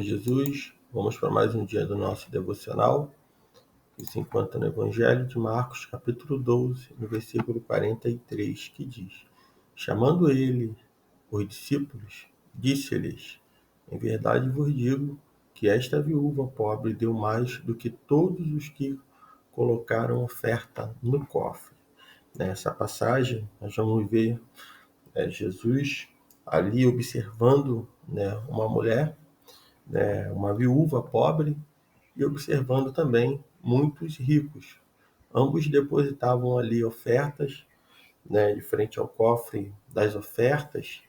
Jesus, vamos para mais um dia do nosso devocional, que se encontra no Evangelho de Marcos, capítulo 12, no versículo 43, que diz: Chamando ele os discípulos, disse-lhes: Em verdade vos digo que esta viúva pobre deu mais do que todos os que colocaram oferta no cofre. Nessa passagem, nós vamos ver Jesus ali observando uma mulher, uma viúva pobre, e observando também muitos ricos. Ambos depositavam ali ofertas, de frente ao cofre das ofertas,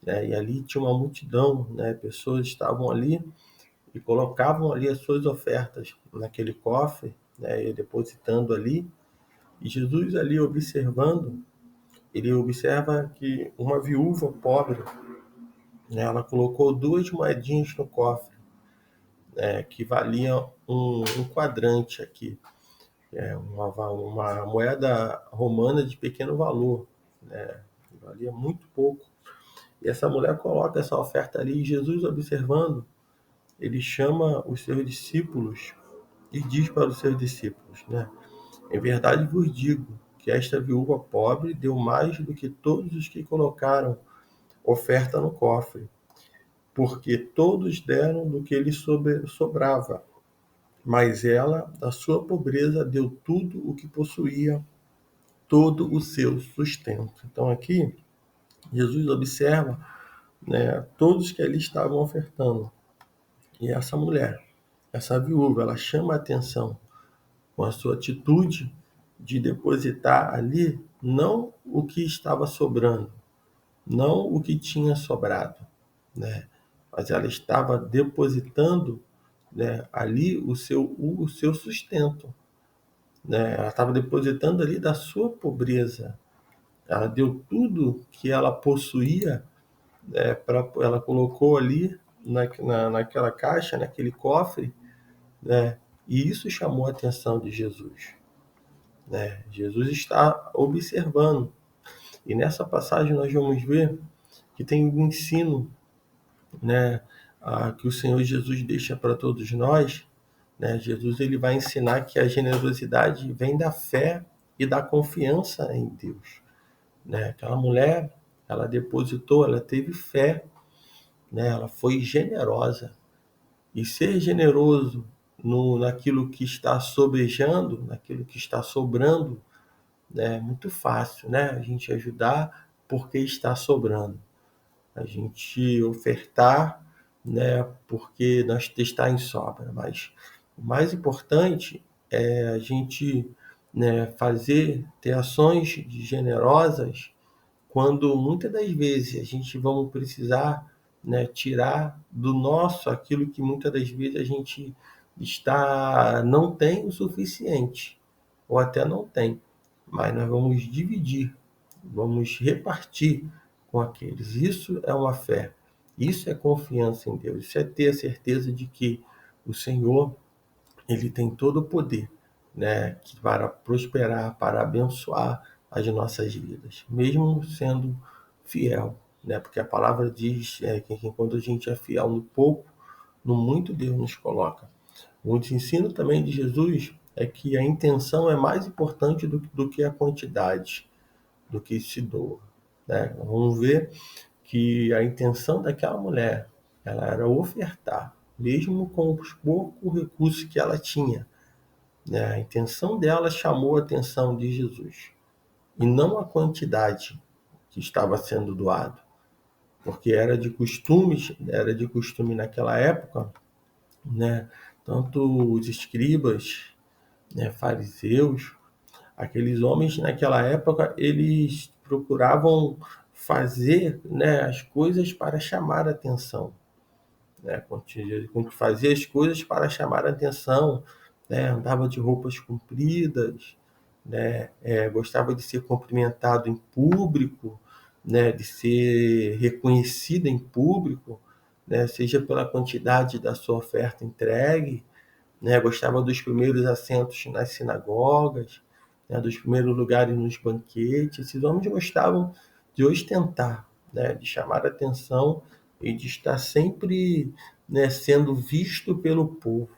e ali tinha uma multidão, pessoas estavam ali e colocavam ali as suas ofertas naquele cofre, e depositando ali. E Jesus ali observando, ele observa que uma viúva pobre, ela colocou 2 moedinhas no cofre, que valiam um quadrante aqui. Uma moeda romana de pequeno valor, valia muito pouco. E essa mulher coloca essa oferta ali, e Jesus, observando, ele chama os seus discípulos e diz para os seus discípulos, Em verdade vos digo que esta viúva pobre deu mais do que todos os que colocaram oferta no cofre, porque todos deram do que lhe sobrava, mas ela, da sua pobreza, deu tudo o que possuía, todo o seu sustento. Então aqui, Jesus observa, todos que ali estavam ofertando. E essa mulher, essa viúva, ela chama a atenção com a sua atitude de depositar ali não o que estava sobrando, não o que tinha sobrado, mas ela estava depositando, ali o seu sustento, Ela estava depositando ali da sua pobreza. Ela deu tudo que ela possuía, ela colocou ali naquela caixa, naquele cofre, e isso chamou a atenção de Jesus. Jesus está observando. E nessa passagem nós vamos ver que tem um ensino, que o Senhor Jesus deixa para todos nós. Jesus, ele vai ensinar que a generosidade vem da fé e da confiança em Deus. Aquela mulher, ela depositou, ela teve fé, ela foi generosa. E ser generoso naquilo que está sobejando, naquilo que está sobrando, é muito fácil, a gente ajudar porque está sobrando. A gente ofertar, porque nós está em sobra. Mas o mais importante é a gente, ter ações generosas quando muitas das vezes a gente vamos precisar, tirar do nosso aquilo que muitas das vezes a gente não tem o suficiente, ou até não tem, mas nós vamos dividir, vamos repartir com aqueles. Isso é uma fé, isso é confiança em Deus, isso é ter a certeza de que o Senhor, ele tem todo o poder, para prosperar, para abençoar as nossas vidas, mesmo sendo fiel, porque a palavra diz que quando a gente é fiel no pouco, no muito Deus nos coloca. O ensino também de Jesus é que a intenção é mais importante do que a quantidade, do que se doa. Vamos ver que a intenção daquela mulher, ela era ofertar, mesmo com os poucos recursos que ela tinha. A intenção dela chamou a atenção de Jesus, e não a quantidade que estava sendo doado, porque era de costume naquela época, tanto os escribas, fariseus, aqueles homens naquela época, eles procuravam fazer, as coisas para chamar a atenção, fazer as coisas para chamar a atenção, andava de roupas compridas, gostava de ser cumprimentado em público, de ser reconhecido em público, seja pela quantidade da sua oferta entregue, gostava dos primeiros assentos nas sinagogas, dos primeiros lugares nos banquetes. Esses homens gostavam de ostentar, de chamar a atenção e de estar sempre, né, sendo visto pelo povo,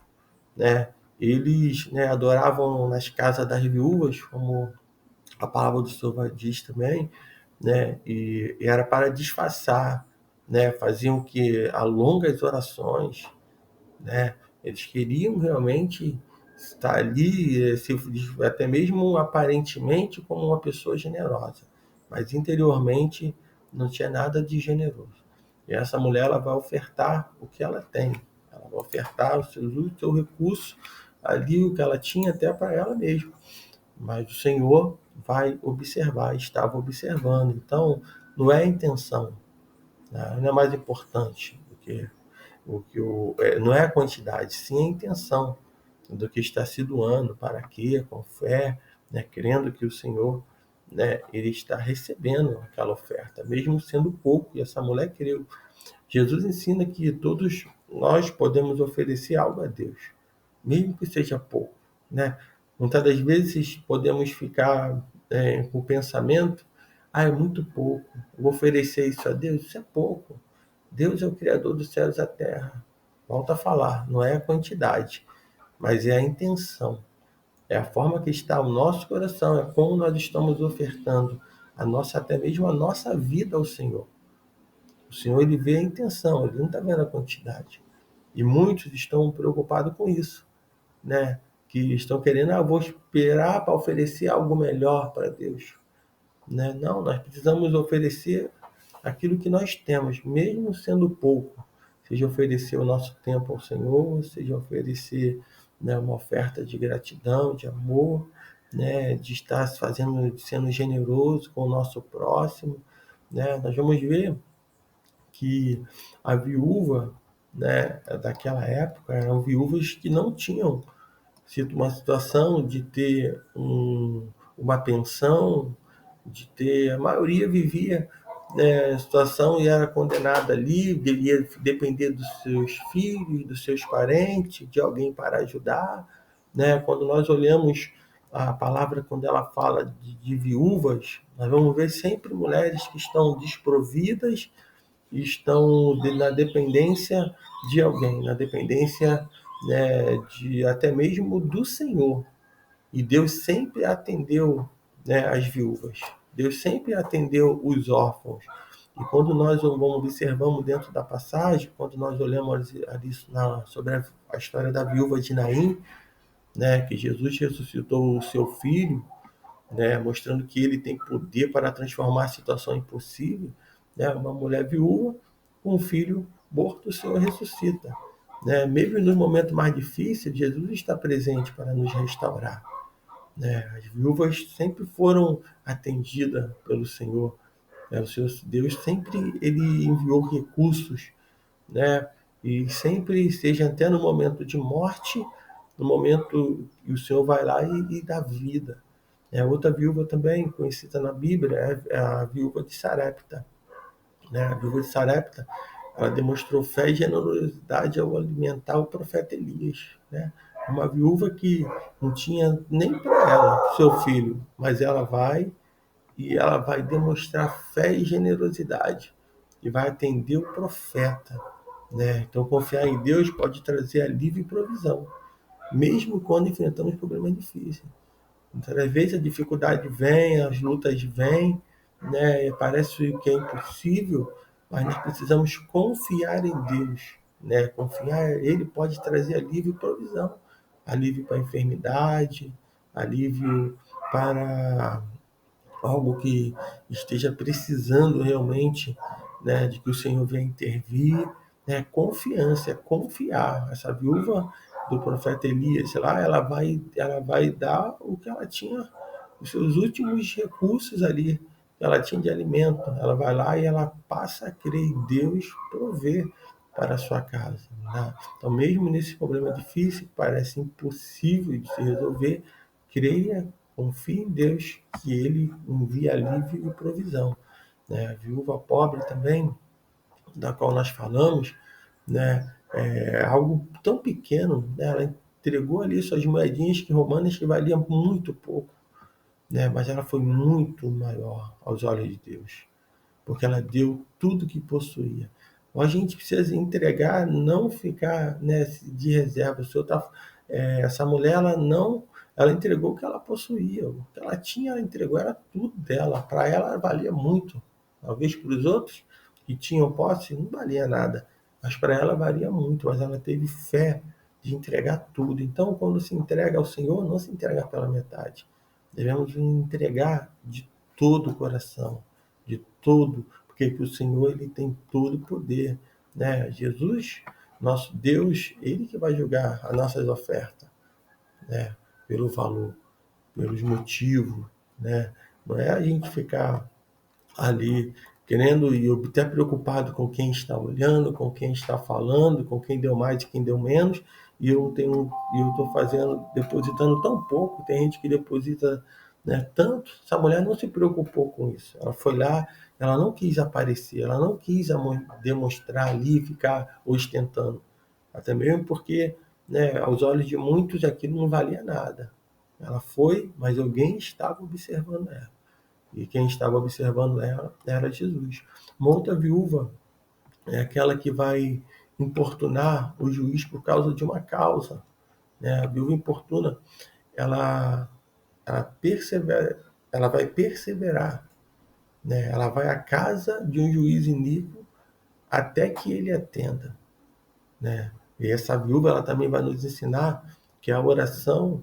né? Eles, né, adoravam nas casas das viúvas, como a palavra do Senhor diz também, né? E era para disfarçar, né? Faziam que a longas orações, né? Eles queriam realmente estar ali, até mesmo aparentemente como uma pessoa generosa, mas interiormente não tinha nada de generoso. E essa mulher, ela vai ofertar o que ela tem, ela vai ofertar o seu recurso ali, o que ela tinha até para ela mesma. Mas o Senhor vai observar, estava observando. Então, não é a intenção, né? Não é mais importante do que não é a quantidade, sim a intenção do que está se doando, para quê, com fé, né, crendo que o Senhor, né, ele está recebendo aquela oferta, mesmo sendo pouco, e essa mulher creu. Jesus ensina que todos nós podemos oferecer algo a Deus, mesmo que seja pouco, né? Muitas das vezes podemos ficar com o pensamento, é muito pouco, vou oferecer isso a Deus, isso é pouco. Deus é o Criador dos céus e da terra. Volto a falar, não é a quantidade, mas é a intenção. É a forma que está o nosso coração, é como nós estamos ofertando até mesmo a nossa vida ao Senhor. O Senhor, ele vê a intenção, ele não está vendo a quantidade. E muitos estão preocupados com isso, né? Que estão querendo, vou esperar para oferecer algo melhor para Deus, né? Não, nós precisamos oferecer aquilo que nós temos, mesmo sendo pouco. Seja oferecer o nosso tempo ao Senhor, seja oferecer, né, uma oferta de gratidão, de amor, né, de estar sendo generoso com o nosso próximo, né? Nós vamos ver que a viúva, né, daquela época eram viúvas que não tinham sido uma situação de ter uma pensão, de ter, a maioria vivia, né, situação e era condenada ali, devia depender dos seus filhos, dos seus parentes, de alguém para ajudar, né? Quando nós olhamos a palavra, quando ela fala de viúvas, nós vamos ver sempre mulheres que estão desprovidas, estão na dependência de alguém, na dependência, né, de até mesmo do Senhor. E Deus sempre atendeu, né, as viúvas. Deus sempre atendeu os órfãos. E quando nós observamos dentro da passagem, quando nós olhamos ali sobre a história da viúva de Naim, né, que Jesus ressuscitou o seu filho, né, mostrando que ele tem poder para transformar a situação impossível, né, uma mulher viúva com um filho morto, o Senhor ressuscita, né? Mesmo nos momentos mais difíceis, Jesus está presente para nos restaurar, né? As viúvas sempre foram atendidas pelo Senhor, né? O Senhor Deus sempre ele enviou recursos, né? E sempre, seja até no momento de morte, no momento que o Senhor vai lá e dá vida. Outra viúva também conhecida na Bíblia é a viúva de Sarepta, né? A viúva de Sarepta, ela demonstrou fé e generosidade ao alimentar o profeta Elias, né? Uma viúva que não tinha nem para ela, seu filho, mas ela vai demonstrar fé e generosidade e vai atender o profeta, né? Então, confiar em Deus pode trazer alívio e provisão, mesmo quando enfrentamos problemas difíceis. Muitas das vezes a dificuldade vem, as lutas vêm, né? Parece que é impossível, mas nós precisamos confiar em Deus, né? Confiar, Ele pode trazer alívio e provisão, alívio para a enfermidade, alívio para algo que esteja precisando realmente, né, de que o Senhor venha intervir, né? Confiança, é confiar. Essa viúva do profeta Elias, lá, ela vai dar o que ela tinha, os seus últimos recursos ali, que ela tinha de alimento. Ela vai lá e ela passa a crer em Deus prover para a sua casa, né? Então, mesmo nesse problema difícil, que parece impossível de se resolver, creia, confie em Deus que Ele envia alívio e provisão, né? A viúva pobre também, da qual nós falamos, né? É algo tão pequeno, né? Ela entregou ali suas moedinhas que romanas que valiam muito pouco, né? Mas ela foi muito maior aos olhos de Deus, porque ela deu tudo que possuía. ou a gente precisa entregar, não ficar, né, de reserva. O Senhor essa mulher, ela entregou o que ela possuía, o que ela tinha, ela entregou, era tudo dela. Para ela valia muito. Talvez para os outros que tinham posse não valia nada, mas para ela valia muito. Mas ela teve fé de entregar tudo. Então, quando se entrega ao Senhor, não se entrega pela metade. Devemos entregar de todo o coração, de todo, porque o Senhor, ele tem todo o poder, né? Jesus, nosso Deus, ele que vai julgar as nossas ofertas, né? Pelo valor, pelos motivos, né? Não é a gente ficar ali querendo e até preocupado com quem está olhando, com quem está falando, com quem deu mais e quem deu menos, e eu estou fazendo, depositando tão pouco. Tem gente que deposita, né, tanto. Essa mulher não se preocupou com isso. Ela foi lá, ela não quis aparecer, ela não quis demonstrar ali, ficar ostentando, até mesmo porque, né, aos olhos de muitos aquilo não valia nada. Ela foi, mas alguém estava observando ela. E quem estava observando ela era Jesus. Uma outra viúva é aquela que vai importunar o juiz por causa de uma causa, né? A viúva importuna, ela, ela vai perseverar, né? Ela vai à casa de um juiz iníquo até que ele atenda, né? E essa viúva, ela também vai nos ensinar que a oração,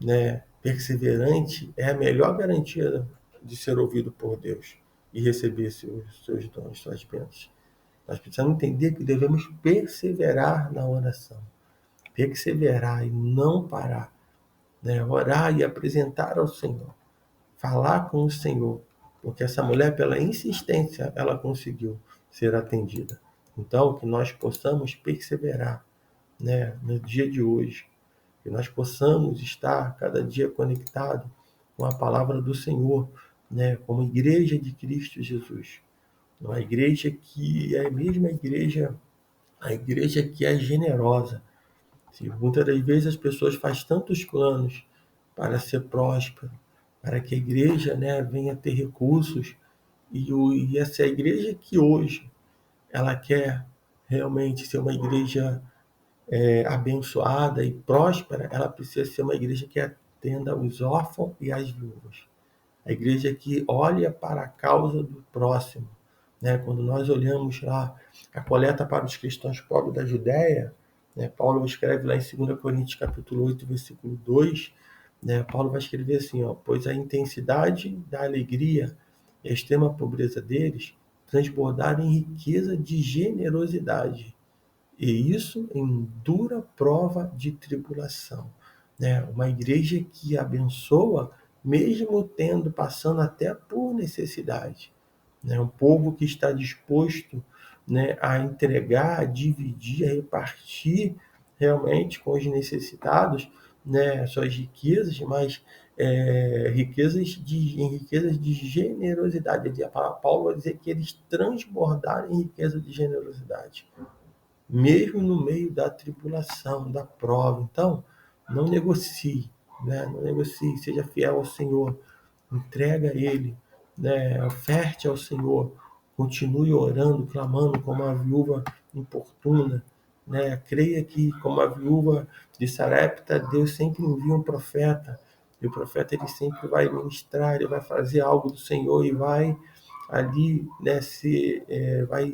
né, perseverante é a melhor garantia de ser ouvido por Deus e receber seus dons, suas bênçãos. Nós precisamos entender que devemos perseverar na oração, perseverar e não parar, né? Orar e apresentar ao Senhor, falar com o Senhor, porque essa mulher, pela insistência, ela conseguiu ser atendida. Então, que nós possamos perseverar, né, no dia de hoje, que nós possamos estar cada dia conectado com a palavra do Senhor, né, como igreja de Cristo Jesus. Uma igreja que é a mesma igreja, a igreja que é generosa. Muitas das vezes as pessoas fazem tantos planos para ser próspero, para que a igreja, né, venha ter recursos, e essa é a igreja que hoje ela quer realmente ser uma igreja abençoada e próspera. Ela precisa ser uma igreja que atenda os órfãos e as viúvas. A igreja que olha para a causa do próximo, né? Quando nós olhamos lá a coleta para os cristãos pobres da Judéia, né? Paulo escreve lá em 2 Coríntios capítulo 8, versículo 2, né? Paulo vai escrever assim, ó: pois a intensidade da alegria e a extrema pobreza deles transbordaram em riqueza de generosidade, e isso em dura prova de tribulação, né? Uma igreja que abençoa, mesmo passando até por necessidade, né? Um povo que está disposto, né, a entregar, a dividir, a repartir realmente com os necessitados, né, suas riquezas, mas em riquezas de generosidade. Paulo vai dizer que eles transbordaram em riqueza de generosidade, mesmo no meio da tribulação, da prova. Então, não negocie, né? Não negocie, seja fiel ao Senhor, entrega a Ele, né? Oferte ao Senhor, continue orando, clamando como a viúva importuna, né? Creia que, como a viúva de Sarepta, Deus sempre envia um profeta, e o profeta, ele sempre vai ministrar, ele vai fazer algo do Senhor e vai ali, né, vai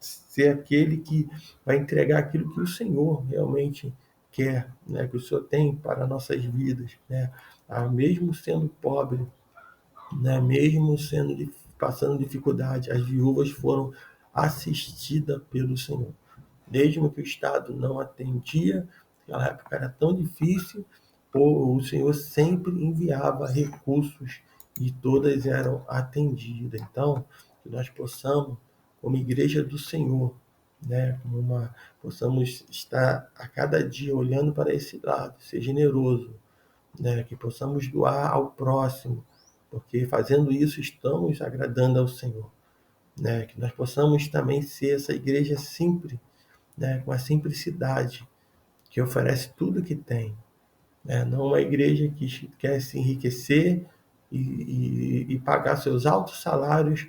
ser aquele que vai entregar aquilo que o Senhor realmente quer, né, que o Senhor tem para nossas vidas, né? Mesmo sendo pobre, né, mesmo passando dificuldade, as viúvas foram assistidas pelo Senhor. Mesmo que o Estado não atendia, naquela época era tão difícil, o Senhor sempre enviava recursos e todas eram atendidas. Então, que nós possamos, como igreja do Senhor, né, possamos estar a cada dia olhando para esse lado, ser generoso, né, que possamos doar ao próximo, porque fazendo isso estamos agradando ao Senhor, né, que nós possamos também ser essa igreja simples, né, com a simplicidade, que oferece tudo que tem, né, não uma igreja que quer se enriquecer e pagar seus altos salários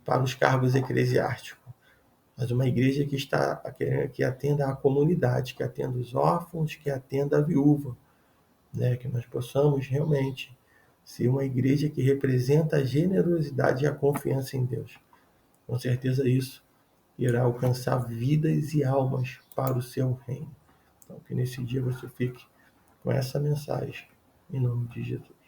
para os cargos eclesiásticos. mas uma igreja que atenda a comunidade, que atenda os órfãos, que atenda a viúva, né? Que nós possamos realmente ser uma igreja que representa a generosidade e a confiança em Deus. Com certeza isso irá alcançar vidas e almas para o seu reino. Então, que nesse dia você fique com essa mensagem, em nome de Jesus.